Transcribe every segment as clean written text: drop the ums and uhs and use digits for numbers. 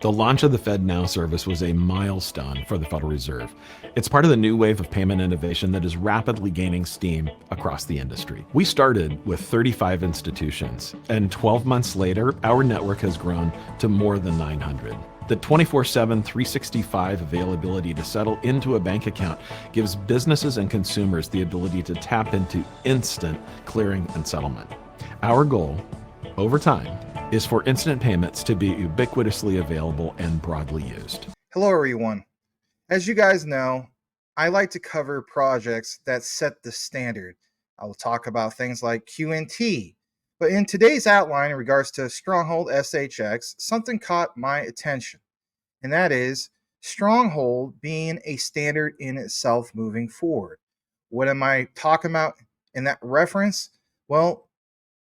The launch of the FedNow service was a milestone for the Federal Reserve. It's part of the new wave of payment innovation that is rapidly gaining steam across the industry. We started with 35 institutions, and 12 months later, our network has grown to more than 900. The 24/7, 365 availability to settle into a bank account gives businesses and consumers the ability to tap into instant clearing and settlement. Our goal, over time, is for instant payments to be ubiquitously available and broadly used. Hello, everyone. As you guys know, I like to cover projects that set the standard. I will talk about things like QNT. But in today's outline in regards to Stronghold SHX, something caught my attention, and that is Stronghold being a standard in itself moving forward. What am I talking about in that reference? Well,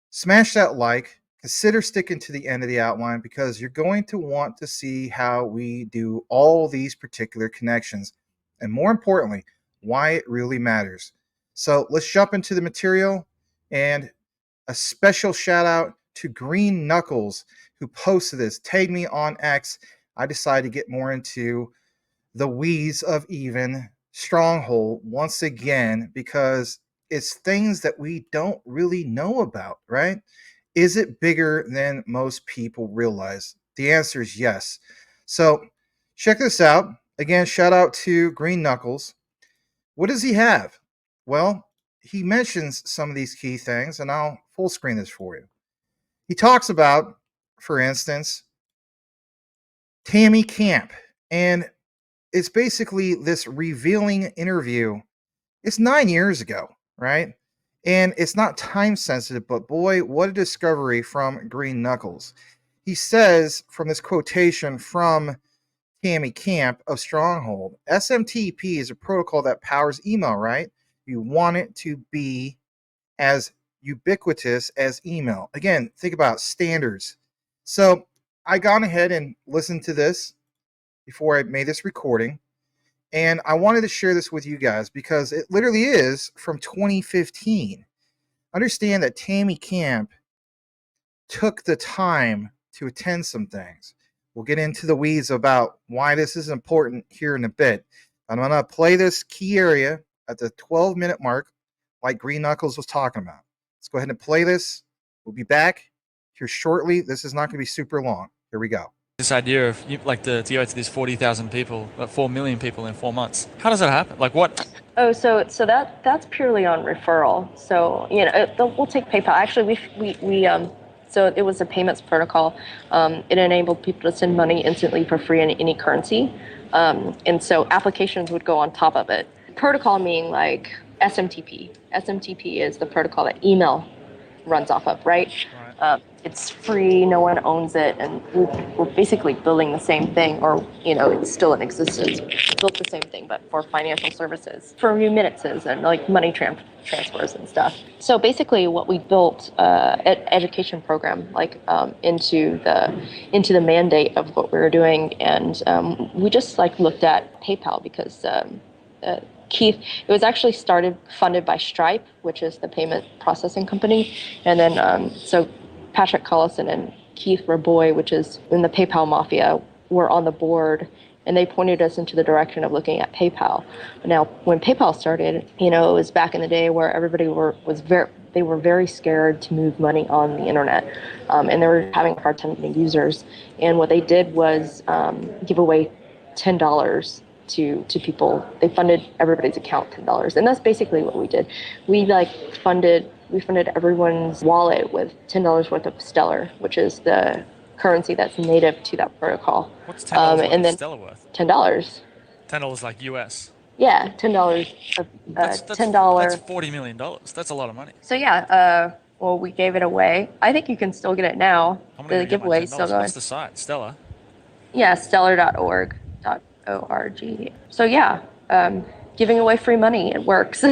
smash that like, consider sticking to the end of the outline because you're going to want to see how we do all these particular connections, and more importantly, why it really matters. So let's jump into the material, and a special shout out to Green Knuckles who posted this. Tagged me on X. I decided to get more into the weeds of even Stronghold once again because it's things that we don't really know about, right? Is it bigger than most people realize? The answer is yes. So check this out. Again, shout out to Green Knuckles. What does he have? Well, he mentions some of these key things, and I'll full screen this for you. He talks about, for instance, Tammy Camp, and it's basically this revealing interview. It's 9 years ago, right? And it's not time sensitive, but boy, what a discovery from Green Knuckles. He says from this quotation from Tammy Camp of Stronghold, SMTP is a protocol that powers email, right? You want it to be as ubiquitous as email. Again, think about standards. So I gone ahead and listened to this before I made this recording, and I wanted to share this with you guys because it literally is from 2015. Understand that Tammy Camp took the time to attend some things. We'll get into the weeds about why this is important here in a bit. I'm going to play this key area at the 12-minute mark like Green Knuckles was talking about. Let's go ahead and play this. We'll be back here shortly. This is not going to be super long. Here we go. This idea of to go to these 40,000 people, 4 million people in 4 months. How does that happen? Like what? Oh, so that's purely on referral. So we'll take PayPal. Actually, so it was a payments protocol. It enabled people to send money instantly for free in any currency, and so applications would go on top of it. Protocol meaning like SMTP. SMTP is the protocol that email runs off of, right? It's free, no one owns it, and we're basically building the same thing, or it's still in existence. We built the same thing, but for financial services, for remittances and like money transfers and stuff. So basically, what we built education program into the mandate of what we were doing, and we just looked at PayPal because. Keith, it was actually funded by Stripe, which is the payment processing company, and then so Patrick Collison and Keith Raboy, which is in the PayPal mafia, were on the board, and they pointed us into the direction of looking at PayPal. Now, when PayPal started, it was back in the day where everybody they were very scared to move money on the internet, and they were having a hard time getting users. And what they did was give away $10 to people. They funded everybody's account $10, and that's basically what we did. We funded everyone's wallet with $10 worth of Stellar, which is the currency that's native to that protocol. What's $10 worth of Stellar worth? $10. $10 like US. Yeah, $10. That's $10. That's $40 million. That's a lot of money. So yeah, well, we gave it away. I think you can still get it now. The giveaway is still going. What's the site? Stellar. Yeah, stellar.org. So yeah, giving away free money, it works.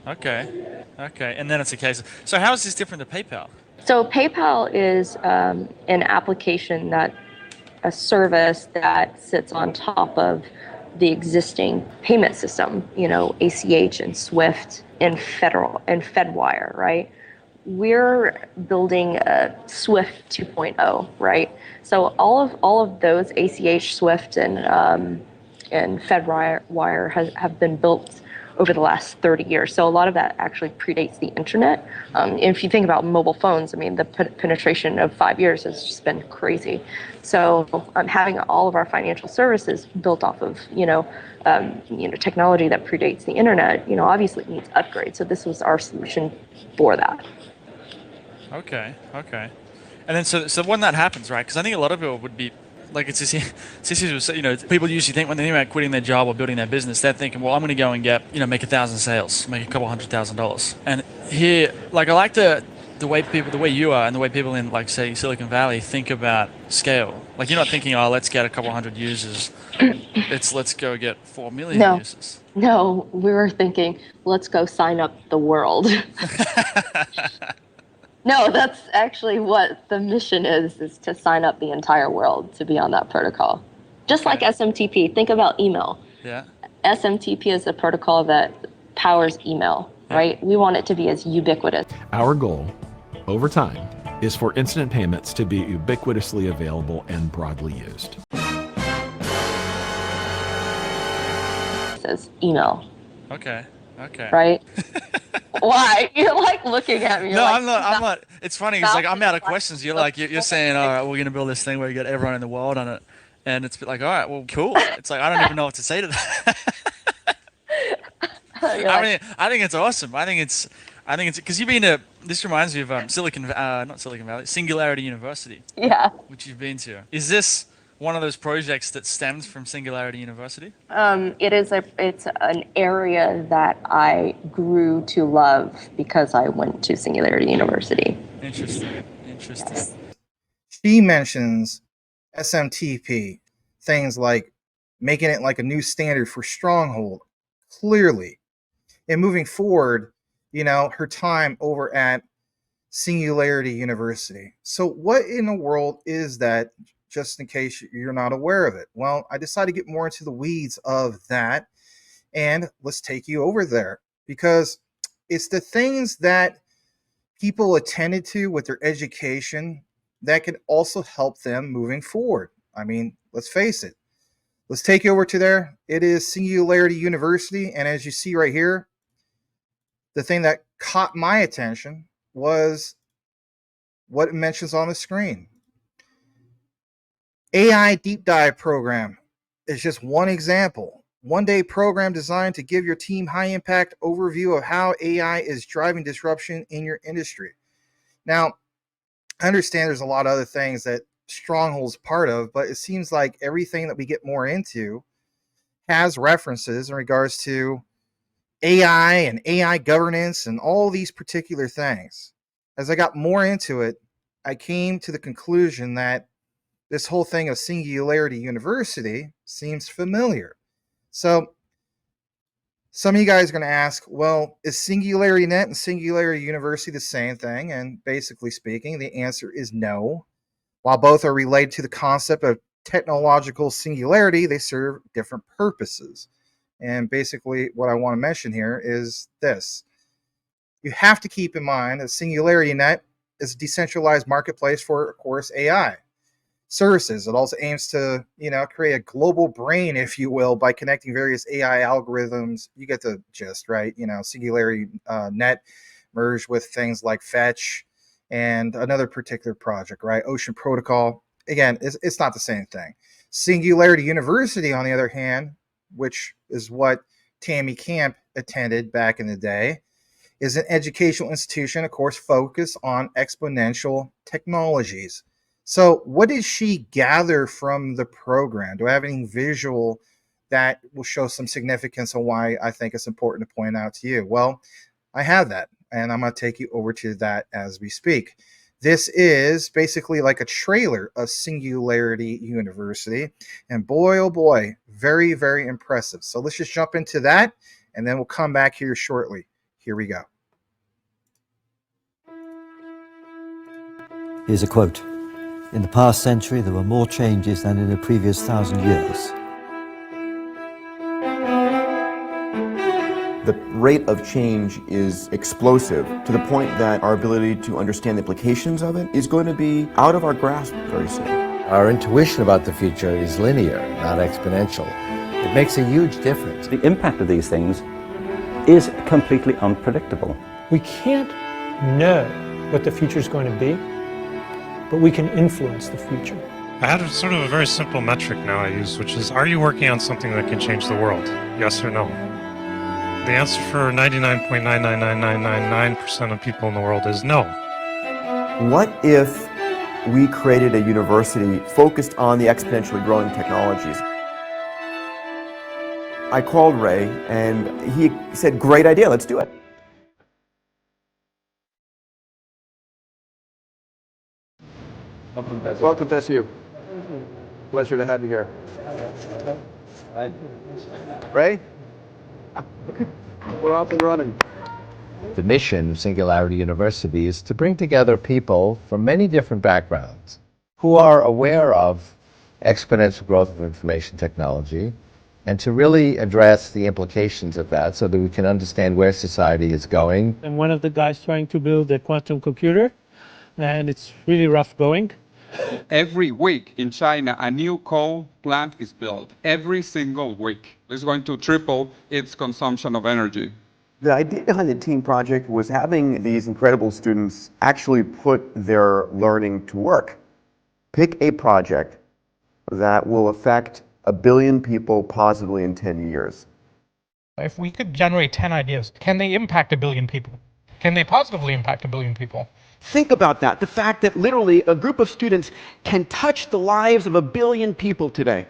Okay, and then it's a case of, so how is this different to PayPal? So PayPal is an application a service that sits on top of the existing payment system, ACH and SWIFT and Fedwire, right? we're building a Swift 2.0, right? So all of those ACH, Swift, and FedWire have been built over the last 30 years. So a lot of that actually predates the internet. If you think about mobile phones, I mean, the penetration of 5 years has just been crazy. So having all of our financial services built off of, technology that predates the internet, obviously needs upgrades. So this was our solution for that. Okay. And then so when that happens, right? Because I think a lot of people would be like Sissy was, people usually think when they think about quitting their job or building their business, they're thinking, well, I'm going to go and get, make 1,000 sales, make a couple $100,000. And here, like, I like the way you are and the way people in, like, say, Silicon Valley think about scale. Like, you're not thinking, oh, let's get a couple hundred users. Let's go get 4 million users. No, we were thinking, let's go sign up the world. No, that's actually what the mission is to sign up the entire world to be on that protocol. Just like SMTP, think about email. Yeah. SMTP is a protocol that powers email, right? We want it to be as ubiquitous. Our goal, over time, is for instant payments to be ubiquitously available and broadly used. It says email. Okay. Right? Why? You're like looking at me. No, like, I'm not. It's funny. It's like I'm out of questions. You're like you're saying, all right, we're gonna build this thing where you get everyone in the world on it, and it's like, all right, well, cool. It's like I don't even know what to say to that. I think it's awesome. I think it's because you've been to. This reminds me of not Silicon Valley, Singularity University. Yeah. Which you've been to. Is this one of those projects that stems from Singularity University? It's an area that I grew to love because I went to Singularity University. Interesting. She mentions SMTP, things like making it like a new standard for Stronghold, clearly. And moving forward, her time over at Singularity University. So what in the world is that, just in case you're not aware of it? Well, I decided to get more into the weeds of that, and let's take you over there, because it's the things that people attended to with their education that can also help them moving forward. I mean, let's face it. Let's take you over to there. It is Singularity University, and as you see right here, the thing that caught my attention was what it mentions on the screen. AI Deep Dive Program is just one example. One-day program designed to give your team high-impact overview of how AI is driving disruption in your industry. Now, I understand there's a lot of other things that Stronghold's part of, but it seems like everything that we get more into has references in regards to AI and AI governance and all these particular things. As I got more into it, I came to the conclusion that this whole thing of Singularity University seems familiar. So some of you guys are going to ask, well, is Singularity Net and Singularity University the same thing? And basically speaking, the answer is no. While both are related to the concept of technological singularity, they serve different purposes. And basically what I want to mention here is this. You have to keep in mind that Singularity Net is a decentralized marketplace for, of course, AI services. It also aims to, create a global brain, if you will, by connecting various AI algorithms. You get the gist, right? Singularity Net merged with things like Fetch and another particular project, right? Ocean Protocol. Again, it's not the same thing. Singularity University, on the other hand, which is what Tammy Camp attended back in the day, is an educational institution, of course, focused on exponential technologies. So what did she gather from the program? Do I have any visual that will show some significance on why I think it's important to point out to you? Well, I have that, and I'm going to take you over to that as we speak. This is basically like a trailer of Singularity University, and boy, oh boy, very, very impressive. So let's just jump into that, and then we'll come back here shortly. Here we go. Here's a quote. In the past century, there were more changes than in the previous 1,000 years. The rate of change is explosive to the point that our ability to understand the implications of it is going to be out of our grasp very soon. Our intuition about the future is linear, not exponential. It makes a huge difference. The impact of these things is completely unpredictable. We can't know what the future is going to be, but we can influence the future. I had sort of a very simple metric now I use, which is, are you working on something that can change the world? Yes or no? The answer for 99.99999% of people in the world is no. What if we created a university focused on the exponentially growing technologies? I called Ray and he said, great idea, let's do it. Welcome to SU. Pleasure to have you here. Ray? We're off and running. The mission of Singularity University is to bring together people from many different backgrounds who are aware of exponential growth of information technology and to really address the implications of that so that we can understand where society is going. I'm one of the guys trying to build a quantum computer, and it's really rough going. Every week in China, a new coal plant is built. Every single week. It's going to triple its consumption of energy. The idea behind the team project was having these incredible students actually put their learning to work. Pick a project that will affect 1 billion people positively in 10 years. If we could generate 10 ideas, can they impact 1 billion people? Can they positively impact 1 billion people? Think about that, the fact that literally a group of students can touch the lives of 1 billion people today.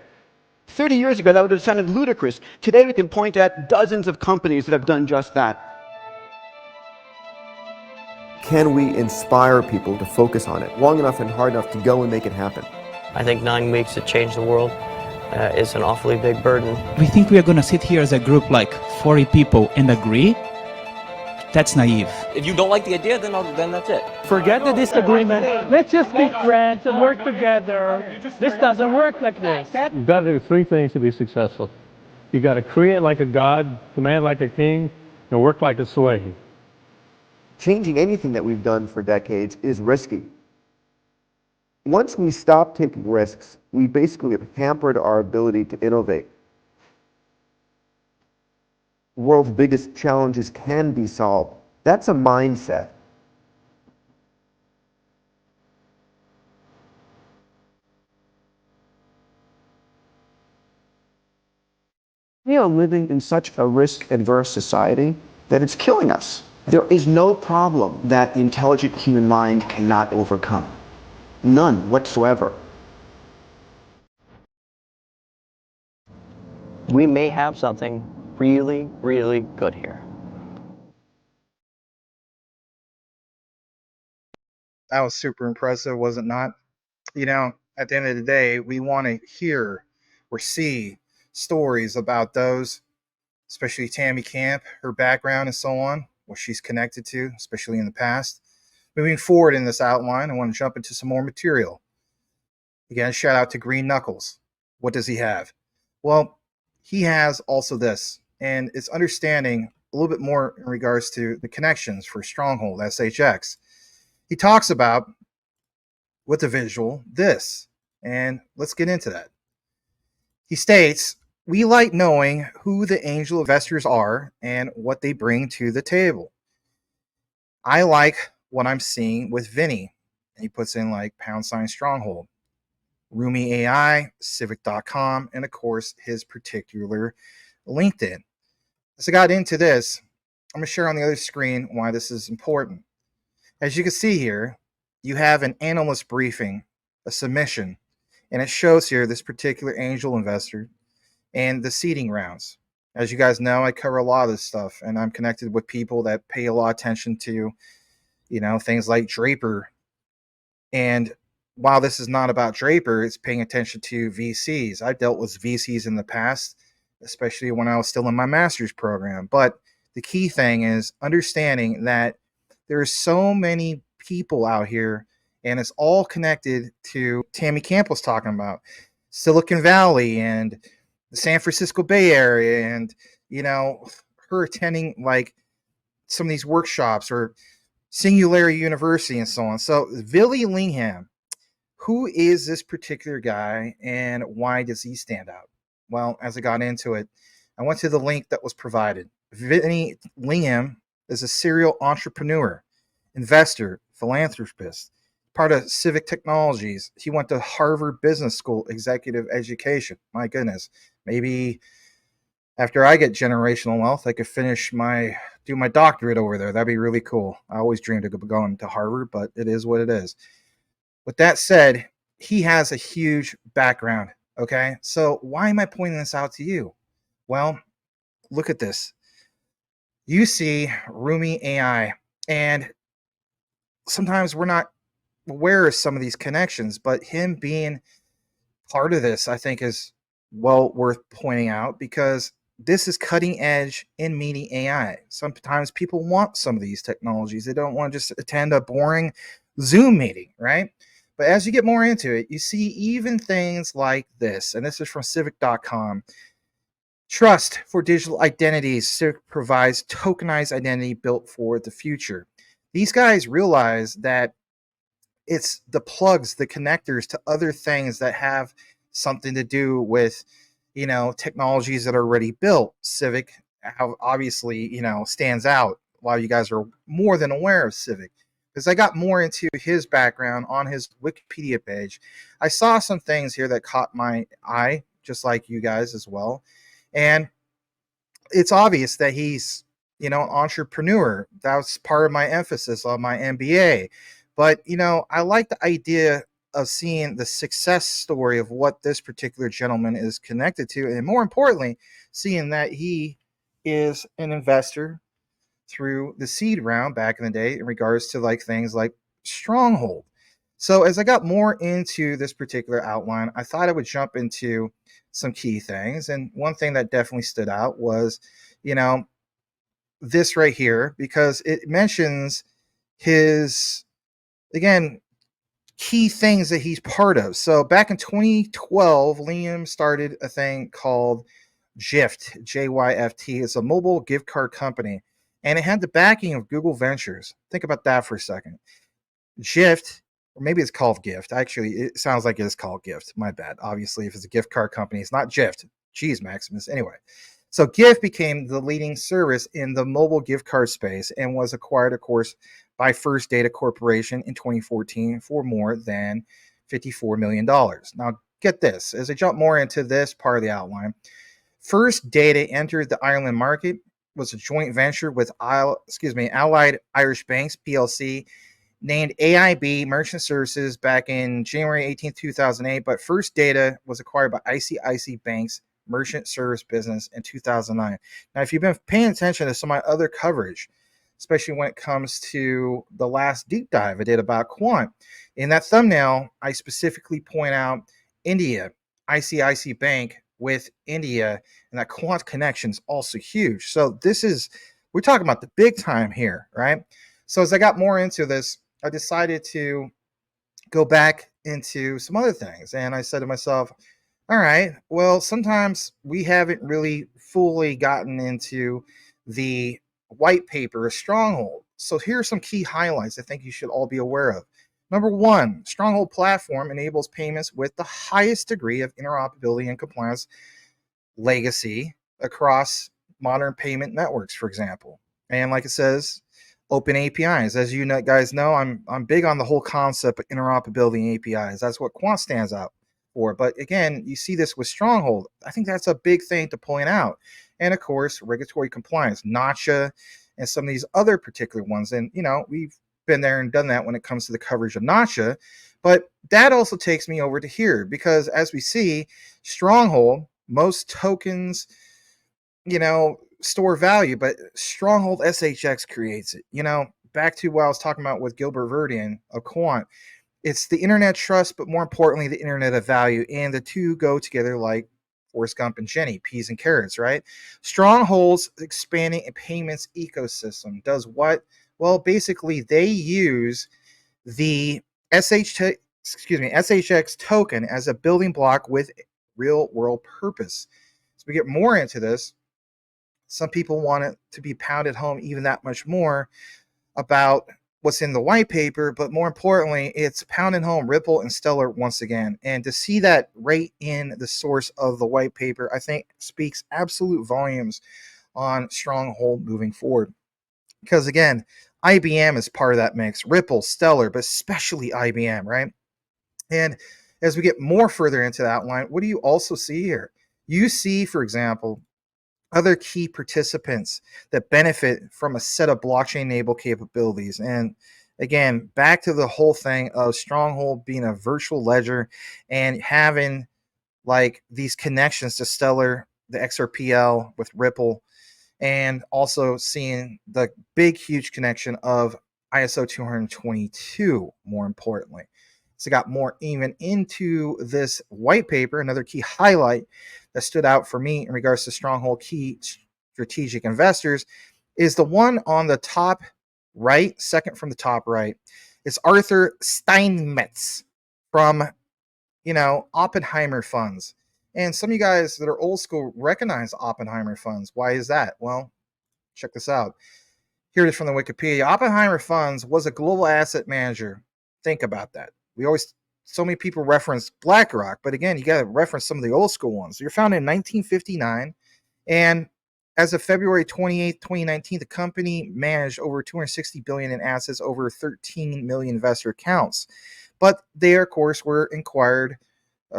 30 years ago, that would have sounded ludicrous. Today, we can point at dozens of companies that have done just that. Can we inspire people to focus on it long enough and hard enough to go and make it happen? I think 9 weeks to change the world is an awfully big burden. We think we are going to sit here as a group like 40 people and agree? That's naive. If you don't like the idea, then that's it. Forget the disagreement. Let's just be friends and work together. This doesn't work like this. You've got to do 3 things to be successful. You've got to create like a god, command like a king, and work like a slave. Changing anything that we've done for decades is risky. Once we stop taking risks, we basically have hampered our ability to innovate. The world's biggest challenges can be solved. That's a mindset. We are living in such a risk-adverse society that it's killing us. There is no problem that the intelligent human mind cannot overcome. None whatsoever. We may have something really, really good here. That was super impressive, was it not? You know, at the end of the day, we want to hear or see stories about those, especially Tammy Camp, her background and so on, what she's connected to, especially in the past. Moving forward in this outline, I want to jump into some more material. Again, shout out to Green Knuckles. What does he have? Well, he has also this, and it's understanding a little bit more in regards to the connections for Stronghold SHX. He talks about, with the visual, this, and let's get into that. He states, we like knowing who the angel investors are and what they bring to the table. I like what I'm seeing with Vinny. He puts in like # Stronghold, Rumi AI, Civic.com, and of course his particular LinkedIn. As I got into this, I'm going to share on the other screen why this is important. As you can see here, you have an analyst briefing, a submission, and it shows here this particular angel investor and the seeding rounds. As you guys know, I cover a lot of this stuff, and I'm connected with people that pay a lot of attention to, you know, things like Draper. And while this is not about Draper, it's paying attention to VCs. I've dealt with VCs in the past, especially when I was still in my master's program. But the key thing is understanding that there are so many people out here, and it's all connected to Tammy Camp was talking about Silicon Valley and the San Francisco Bay Area, and you know, her attending like some of these workshops or Singularity University and so on. So Vinny Lingham, who is this particular guy and why does he stand out? Well, as I got into it, I went to the link that was provided. Vinny Lingham is a serial entrepreneur, investor, philanthropist, part of Civic Technologies. He went to Harvard Business School, executive education. My goodness, maybe after I get generational wealth, I could do my doctorate over there. That'd be really cool. I always dreamed of going to Harvard, but it is what it is. With that said, he has a huge background. Okay, so why am I pointing this out to you? Well, look at this. You see Rumi AI, and sometimes we're not aware of some of these connections, but him being part of this, I think, is well worth pointing out because this is cutting edge in meeting AI. Sometimes people want some of these technologies. They don't want to just attend a boring Zoom meeting, right? But as you get more into it, you see even things like this, and this is from civic.com. Trust for digital identities. Civic provides tokenized identity built for the future. These guys realize that it's the plugs, the connectors to other things that have something to do with, technologies that are already built. Civic obviously, stands out. A lot of you guys are more than aware of Civic because I got more into his background on his Wikipedia page. I saw some things here that caught my eye, just like you guys as well. And it's obvious that he's, an entrepreneur. That was part of my emphasis on my MBA. But, I like the idea of seeing the success story of what this particular gentleman is connected to. And more importantly, seeing that he is an investor through the seed round back in the day in regards to like things like Stronghold. So as I got more into this particular outline, I thought I would jump into some key things. And one thing that definitely stood out was, this right here, because it mentions his, again, key things that he's part of. So back in 2012, Liam started a thing called Gyft, JYFT. It's a mobile gift card company, and it had the backing of Google Ventures. Think about that for a second. Gyft, or maybe it's called Gift. Actually, it sounds like it is called Gift. My bad. Obviously, if it's a gift card company, it's not Gyft. Jeez, Maximus. Anyway, so Gift became the leading service in the mobile gift card space and was acquired, of course, by First Data Corporation in 2014 for more than $54 million. Now, get this. As I jump more into this part of the outline, First Data entered the Ireland market, was a joint venture with Allied Irish Banks, PLC, named AIB Merchant Services back in January 18, 2008, but First Data was acquired by ICICI Bank's Merchant Service business in 2009. Now, if you've been paying attention to some of my other coverage, especially when it comes to the last deep dive I did about Quant, in that thumbnail, I specifically point out India, ICICI Bank with India, and that Quant connection is also huge. So we're talking about the big time here, right? So as I got more into this, I decided to go back into some other things. And I said to myself, all right, well, sometimes we haven't really fully gotten into the white paper Stronghold. So here are some key highlights I think you should all be aware of. Number one, Stronghold platform enables payments with the highest degree of interoperability and compliance legacy across modern payment networks, for example. And like it says, open APIs. As you guys know, I'm big on the whole concept of interoperability and APIs. That's what Quant stands out for. But again, you see this with Stronghold. I think that's a big thing to point out. And of course, regulatory compliance, NACHA, and some of these other particular ones. And, we've been there and done that when it comes to the coverage of NACHA. But that also takes me over to here because as we see, Stronghold, most tokens, store value, but Stronghold SHX creates it. Back to what I was talking about with Gilbert Verdian of Quant. It's the internet trust, but more importantly, the internet of value. And the two go together like Forrest Gump and Jenny, peas and carrots, right? Stronghold's expanding a payments ecosystem does what? Well, basically, they use the SHX token as a building block with real world purpose. So we get more into this. Some people want it to be pounded home even that much more about what's in the white paper, but more importantly, it's pounding home Ripple and Stellar once again. And to see that right in the source of the white paper, I think speaks absolute volumes on Stronghold moving forward. Because again, IBM is part of that mix, Ripple, Stellar, but especially IBM, right? And as we get more further into the outline, what do you also see here? You see, for example, other key participants that benefit from a set of blockchain-enabled capabilities. And again, back to the whole thing of Stronghold being a virtual ledger and having like these connections to Stellar, the XRPL with Ripple, and also seeing the big, huge connection of ISO 222, more importantly. So got more even into this white paper. Another key highlight that stood out for me in regards to Stronghold key strategic investors is the one on the top right, second from the top right. It's Arthur Steinmetz from, Oppenheimer funds. And some of you guys that are old school recognize Oppenheimer funds. Why is that? Well, check this out. Here it is from the Wikipedia. Oppenheimer Funds was a global asset manager. Think about that. So many people reference BlackRock, but again, you got to reference some of the old school ones. You're founded in 1959, and as of February 28th, 2019, the company managed over $260 billion in assets, over 13 million investor accounts. But they, of course, were acquired by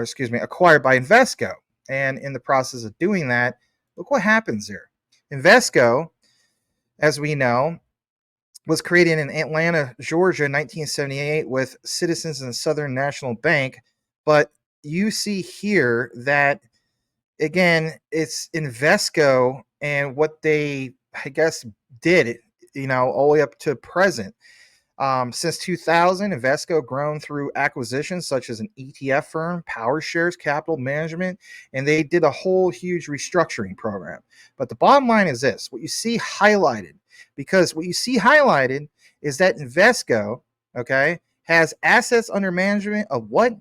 Invesco. And in the process of doing that, look what happens there. Invesco, as we know, was created in Atlanta, Georgia in 1978 with Citizens and Southern National Bank. But you see here that, again, it's Invesco and what they, I guess, did, all the way up to present. Since 2000, Invesco grown through acquisitions such as an ETF firm, PowerShares Capital Management, and they did a whole huge restructuring program. But the bottom line is this, what you see highlighted, because what you see highlighted is that Invesco, okay, has assets under management of what?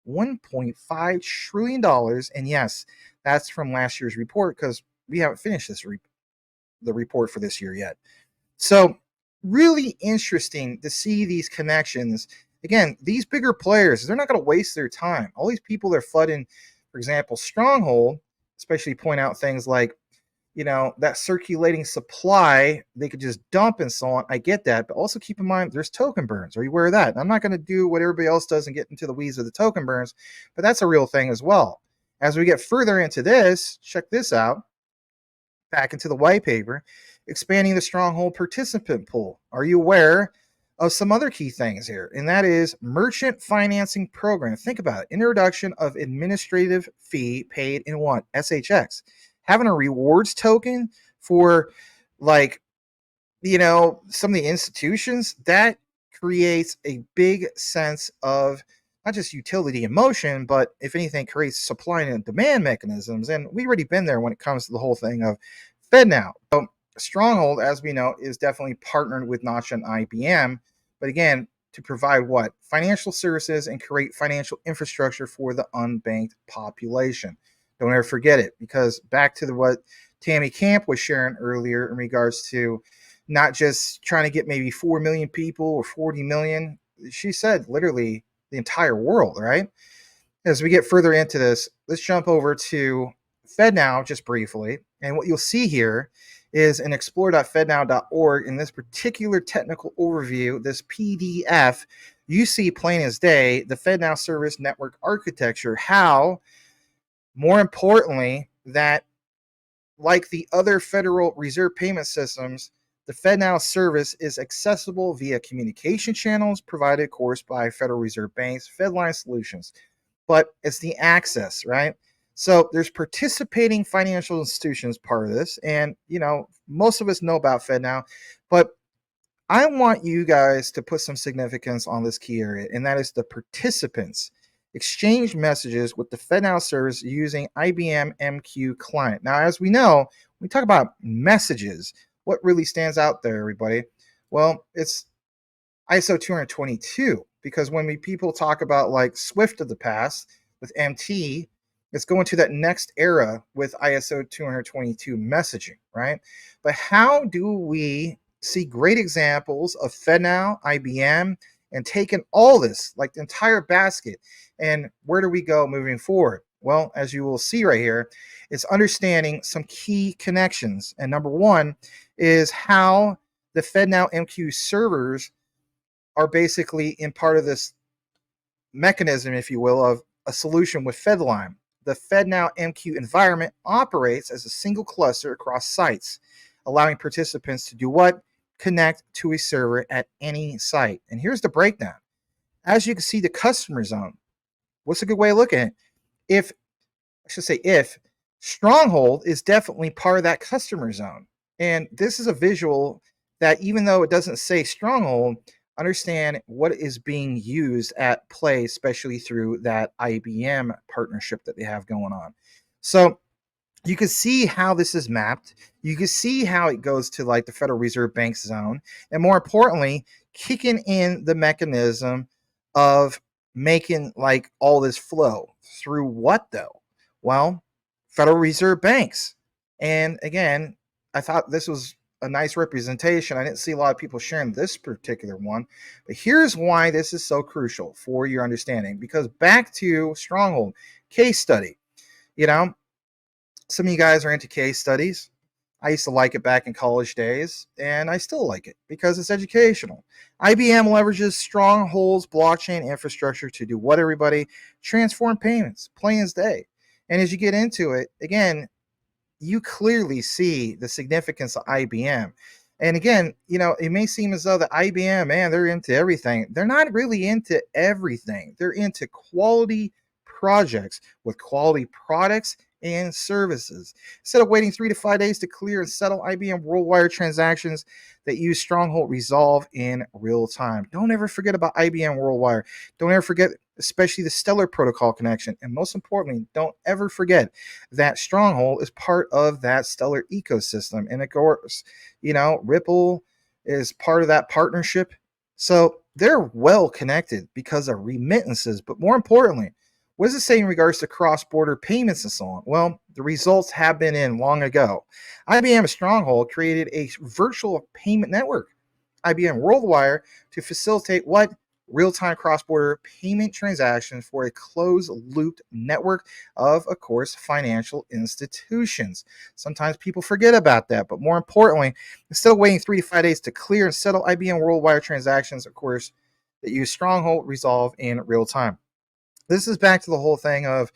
$1.5 trillion. And yes, that's from last year's report because we haven't finished the report for this year yet. So really interesting to see these connections. Again, these bigger players, they're not going to waste their time. All these people that are flooding, for example, Stronghold, especially point out things like, that circulating supply, they could just dump and so on. I get that, but also keep in mind there's token burns. Are you aware of that? And I'm not going to do what everybody else does and get into the weeds of the token burns, but that's a real thing as well. As we get further into this, check this out. Back into the white paper, expanding the Stronghold participant pool. Are you aware of some other key things here? And that is merchant financing program. Think about it. Introduction of administrative fee paid in what? SHX. Having a rewards token for some of the institutions, that creates a big sense of not just utility and motion, but if anything, creates supply and demand mechanisms. And we've already been there when it comes to the whole thing of FedNow. So Stronghold, as we know, is definitely partnered with Notch and IBM. But again, to provide what? Financial services and create financial infrastructure for the unbanked population. Don't ever forget it, because back to what Tammy Camp was sharing earlier in regards to not just trying to get maybe 4 million people or 40 million. She said literally the entire world, right? As we get further into this, let's jump over to FedNow just briefly. And what you'll see here is in explore.fednow.org. In this particular technical overview, this PDF, you see plain as day the FedNow service network architecture, how, more importantly, that like the other Federal Reserve payment systems, the FedNow service is accessible via communication channels provided, of course, by Federal Reserve banks, Fedline solutions. But it's the access, right? So there's participating financial institutions part of this. And, most of us know about FedNow, but I want you guys to put some significance on this key area, and that is the participants exchange messages with the FedNow service using IBM MQ client. Now, as we know, when we talk about messages, what really stands out there, everybody? Well, it's ISO 222, because when people talk about like Swift of the past with MT, It's going to that next era with ISO 222 messaging, right? But how do we see great examples of FedNow, IBM, and taking all this, like the entire basket, and where do we go moving forward? Well, as you will see right here, it's understanding some key connections. And number one is how the FedNow MQ servers are basically in part of this mechanism, if you will, of a solution with FedLine. The FedNow MQ environment operates as a single cluster across sites, allowing participants to do what? Connect to a server at any site. And here's the breakdown. As you can see, the customer zone. What's a good way of looking at it? If Stronghold is definitely part of that customer zone. And this is a visual that, even though it doesn't say Stronghold, understand what is being used at play, especially through that IBM partnership that they have going on. So you can see how this is mapped. You can see how it goes to like the Federal Reserve Bank zone. And more importantly, kicking in the mechanism of making like all this flow through what though? Well, Federal Reserve banks. And again, I thought this was a nice representation. I didn't see a lot of people sharing this particular one, but here's why this is so crucial for your understanding. Because back to Stronghold case study, some of you guys are into case studies. I used to like it back in college days, and I still like it because it's educational. IBM leverages Stronghold's blockchain infrastructure to do what, everybody? Transform payments, plain as day. And as you get into it, again, you clearly see the significance of IBM. And again, it may seem as though the IBM, man, they're into everything. They're not really into everything. They're into quality projects with quality products and services. Instead of waiting 3 to 5 days to clear and settle IBM worldwide transactions that use Stronghold resolve in real time. Don't ever forget about IBM Worldwide. Don't ever forget, especially the Stellar Protocol connection. And most importantly, don't ever forget that Stronghold is part of that Stellar ecosystem. And of course, Ripple is part of that partnership. So they're well connected because of remittances. But more importantly, what does it say in regards to cross-border payments and so on? Well, the results have been in long ago. IBM Stronghold created a virtual payment network, IBM Worldwire, to facilitate what? Real-time cross-border payment transactions for a closed-looped network of course, financial institutions. Sometimes people forget about that, but more importantly, instead of waiting 3 to 5 days to clear and settle IBM Worldwire transactions, of course, that use Stronghold resolve in real time. This is back to the whole thing of,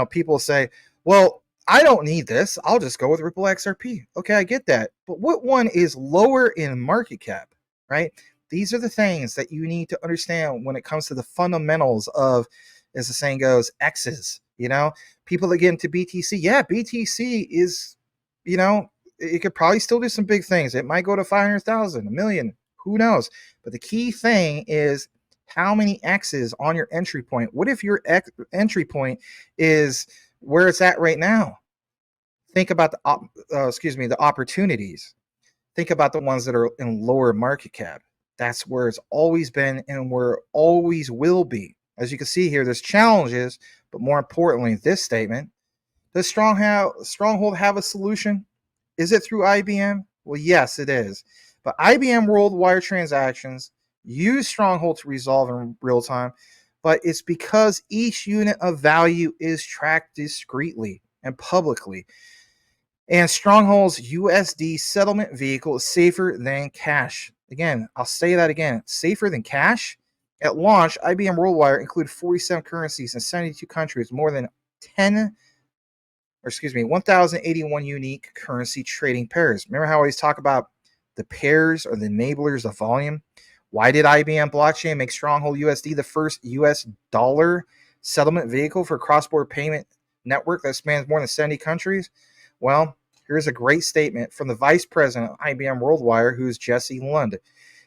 people say, well, I don't need this. I'll just go with Ripple XRP. Okay, I get that. But what one is lower in market cap, right? These are the things that you need to understand when it comes to the fundamentals of, as the saying goes, X's. People that get into BTC, yeah, BTC is, it could probably still do some big things. It might go to 500,000, a million, who knows? But the key thing is, how many X's on your entry point? What if your entry point is where it's at right now? Think about the opportunities. Think about the ones that are in lower market cap. That's where it's always been and where it always will be. As you can see here, there's challenges, but more importantly, this statement: does Stronghold have a solution? Is it through IBM? Well, yes, it is. But IBM Worldwide transactions use Stronghold to resolve in real time, but it's because each unit of value is tracked discreetly and publicly. And Stronghold's USD settlement vehicle is safer than cash. Again, I'll say that again, safer than cash. At launch, IBM Worldwide included 47 currencies in 72 countries, more than 1,081 unique currency trading pairs. Remember how I always talk about the pairs or the enablers of volume? Why did IBM blockchain make Stronghold USD the first US dollar settlement vehicle for cross-border payment network that spans more than 70 countries? Well, here's a great statement from the vice president of IBM Worldwire, who's Jesse Lund.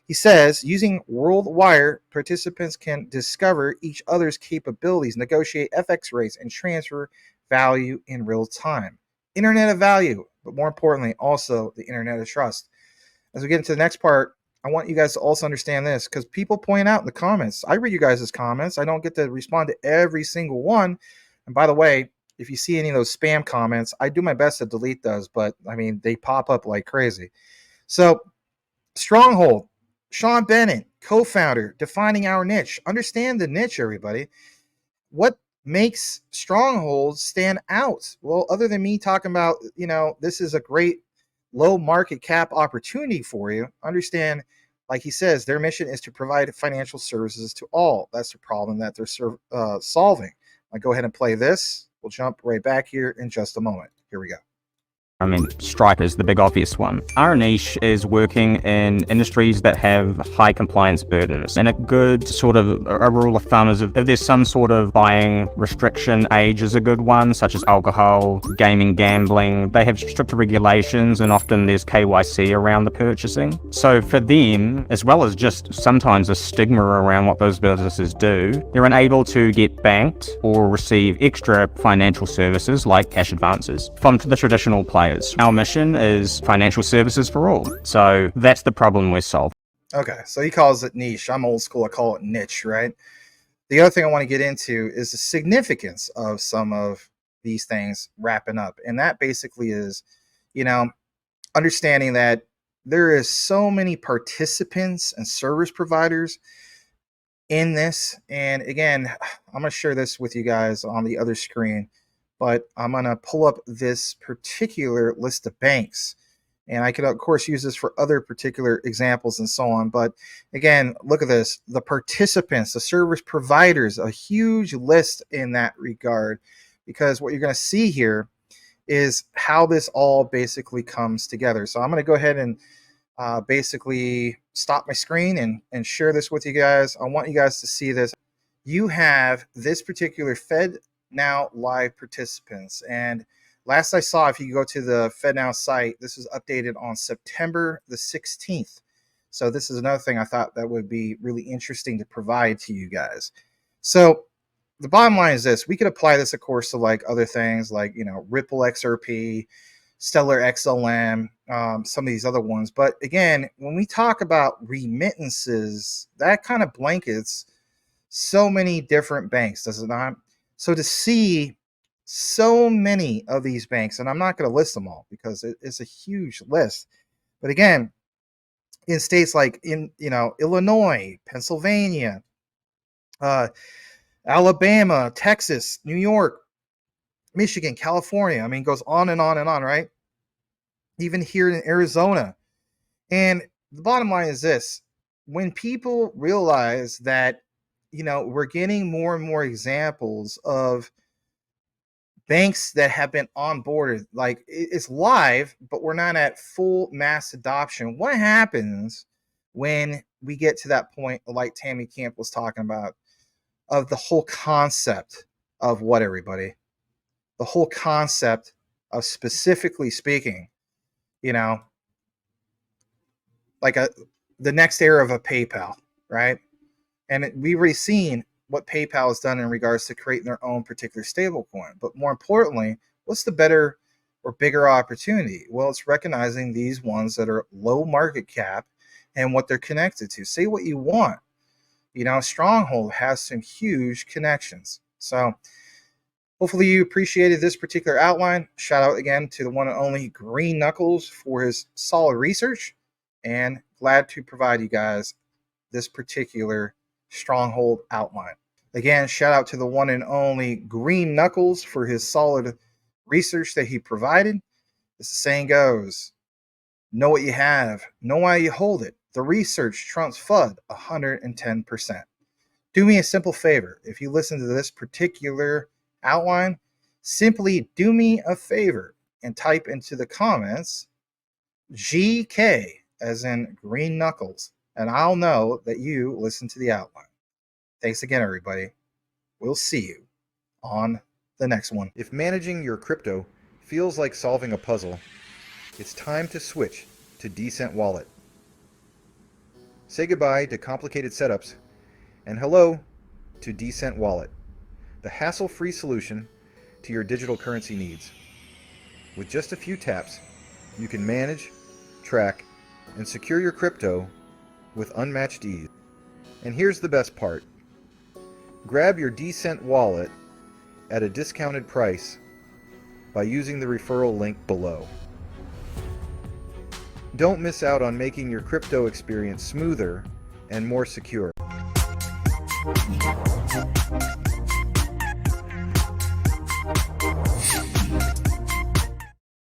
He says, using Worldwire, participants can discover each other's capabilities, negotiate FX rates, and transfer value in real time. Internet of value, but more importantly, also the internet of trust. As we get into the next part, I want you guys to also understand this, because people point out in the comments. I read you guys' comments. I don't get to respond to every single one. And by the way, if you see any of those spam comments, I do my best to delete those, but I mean, they pop up like crazy. So, Stronghold, Sean Bennett, co-founder, defining our niche. Understand the niche, everybody. What makes Stronghold stand out? Well, other than me talking about, this is a great low market cap opportunity for you, understand, like he says, their mission is to provide financial services to all. That's the problem that they're solving. I'll go ahead and play this. We'll jump right back here in just a moment. Here we go. I mean, Stripe is the big obvious one. Our niche is working in industries that have high compliance burdens. And a good sort of a rule of thumb is if there's some sort of buying restriction, age is a good one, such as alcohol, gaming, gambling. They have stricter regulations and often there's KYC around the purchasing. So for them, as well as just sometimes a stigma around what those businesses do, they're unable to get banked or receive extra financial services like cash advances from the traditional players. Our mission is financial services for all. So that's the problem we're solving. Okay, so he calls it niche. I'm old school. I call it niche, right? The other thing I want to get into is the significance of some of these things wrapping up. And that basically is, understanding that there is so many participants and service providers in this. And again, I'm going to share this with you guys on the other screen, but I'm going to pull up this particular list of banks. And I could, of course, use this for other particular examples and so on. But again, look at this. The participants, the service providers, a huge list in that regard. Because what you're going to see here is how this all basically comes together. So I'm going to go ahead and basically stop my screen and share this with you guys. I want you guys to see this. You have this particular FedNow live participants. And last I saw, if you go to the FedNow site, this was updated on September the 16th. So this is another thing I thought that would be really interesting to provide to you guys. So the bottom line is this. We could apply this, of course, to like other things like, Ripple XRP, Stellar XLM, some of these other ones. But again, when we talk about remittances, that kind of blankets so many different banks, does it not? So to see so many of these banks, and I'm not going to list them all because it's a huge list. But again, in states like Illinois, Pennsylvania, Alabama, Texas, New York, Michigan, California, I mean, it goes on and on and on, right? Even here in Arizona. And the bottom line is this. When people realize that, we're getting more and more examples of banks that have been onboarded, like it's live, but we're not at full mass adoption. What happens when we get to that point, like Tammy Camp was talking about, of the whole concept of what, everybody? The whole concept of, specifically speaking, like the next era of a PayPal, right? And we've already seen what PayPal has done in regards to creating their own particular stablecoin. But more importantly, what's the better or bigger opportunity? Well, it's recognizing these ones that are low market cap and what they're connected to. Say what you want. Stronghold has some huge connections. So hopefully you appreciated this particular outline. Shout out again to the one and only Green Knuckles for his solid research, and glad to provide you guys this particular Stronghold outline. Again, shout out to the one and only Green Knuckles for his solid research that he provided. As the saying goes, know what you have, know why you hold it. The research trumps FUD 110%. Do me a simple favor. If you listen to this particular outline, simply do me a favor and type into the comments GK, as in Green Knuckles, and I'll know that you listened to the outline. Thanks again, everybody. We'll see you on the next one. If managing your crypto feels like solving a puzzle, it's time to switch to Decent Wallet. Say goodbye to complicated setups and hello to Decent Wallet, the hassle-free solution to your digital currency needs. With just a few taps, you can manage, track, and secure your crypto with unmatched ease. And here's the best part. Grab your Decent Wallet at a discounted price by using the referral link below. Don't miss out on making your crypto experience smoother and more secure.